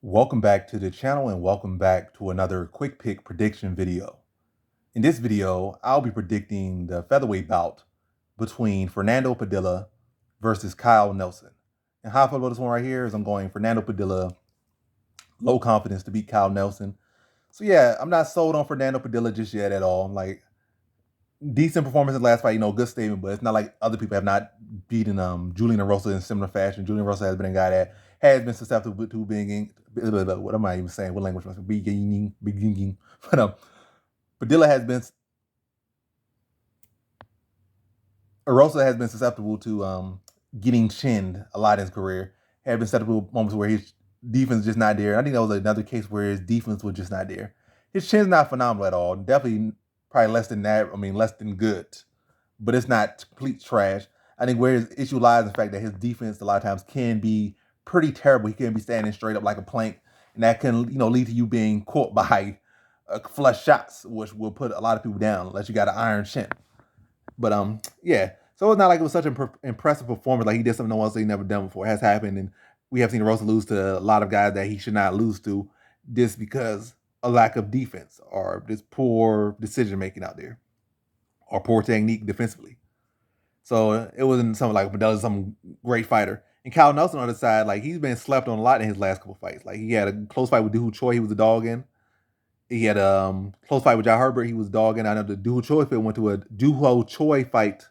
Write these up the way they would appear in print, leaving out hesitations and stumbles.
Welcome back to the channel and welcome back to another quick pick prediction video. In this video, I'll be predicting the featherweight bout between Fernando Padilla versus Kyle Nelson. And how I feel about this one right here is I'm going Fernando Padilla, low confidence to beat Kyle Nelson. So yeah, I'm not sold on Fernando Padilla just yet at all. Like, decent performance in the last fight, good statement, but it's not like other people have not beaten Julian Erosa in similar fashion. Julian Erosa has been a guy that has been susceptible to being, what am I even saying? What language must be beginning? But Padilla has been, Erosa has been susceptible to getting chinned a lot in his career. Had been susceptible moments where his defense just not there. I think that was another case where his defense was just not there. His chin's not phenomenal at all. Definitely probably less than that. I mean, less than good, but it's not complete trash. I think where his issue lies in the fact that his defense a lot of times can be pretty terrible. He can be standing straight up like a plank, and that can lead to you being caught by flush shots, which will put a lot of people down unless you got an iron chin. But yeah. So it's not like it was such an impressive performance. Like he did something no one else he never done before. It has happened, and we have seen Rosa lose to a lot of guys that he should not lose to, just because a lack of defense or just poor decision making out there, or poor technique defensively. So it wasn't something like Padilla's some great fighter. And Kyle Nelson on the side, like he's been slept on a lot in his last couple fights. Like he had a close fight with Doo Choi, he was a dog in. He had a close fight with Jai Herbert, he was dogging. I know the Doo Choi fight went to a Doo Choi fight.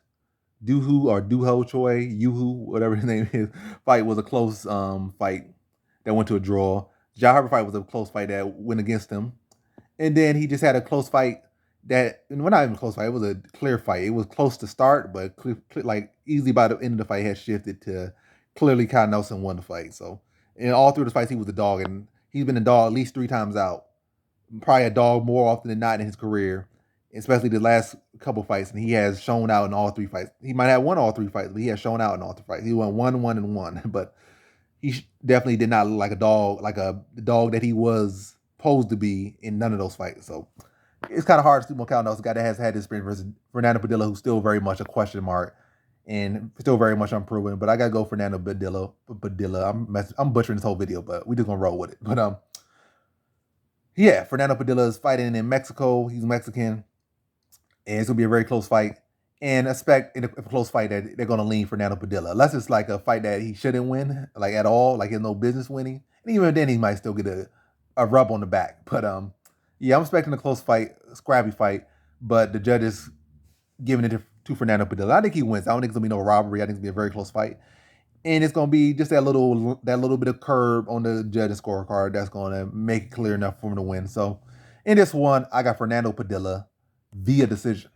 Dooho Choi, Yuhu, whatever his name is, fight was a close fight that went to a draw. Jai Herbert fight was a close fight that went against him. And then he just had a close fight that, well, not even a close fight, it was a clear fight. It was close to start, but like easily by the end of the fight had shifted to clearly Kyle Nelson won the fight. So in all three of the fights, he was a dog, and he's been a dog at least 3 times out. Probably a dog more often than not in his career, especially the last couple fights, and he has shown out in all 3 fights. He might have won all 3 fights, but he has shown out in all 3 fights. He won 1-1-1, but he definitely did not look like a dog that he was supposed to be in none of those fights. So it's kind of hard to see Kyle Nelson, a guy that has had this experience, versus Fernando Padilla, who's still very much a question mark and still very much unproven. But I gotta go Fernando Padilla. I'm butchering this whole video, but we just gonna roll with it. But yeah, Fernando Padilla is fighting in Mexico. He's Mexican, and it's gonna be a very close fight. And expect in a close fight that they're gonna lean Fernando Padilla, unless it's like a fight that he shouldn't win, like at all, like he has no business winning. And even then, he might still get a rub on the back. But yeah, I'm expecting a close fight, a scrappy fight, but the judges giving it to Fernando Padilla. I think he wins. I don't think it's gonna be no robbery. I think it's gonna be a very close fight, and it's gonna be just that little bit of curb on the judges' scorecard that's gonna make it clear enough for him to win. So in this one, I got Fernando Padilla via decision.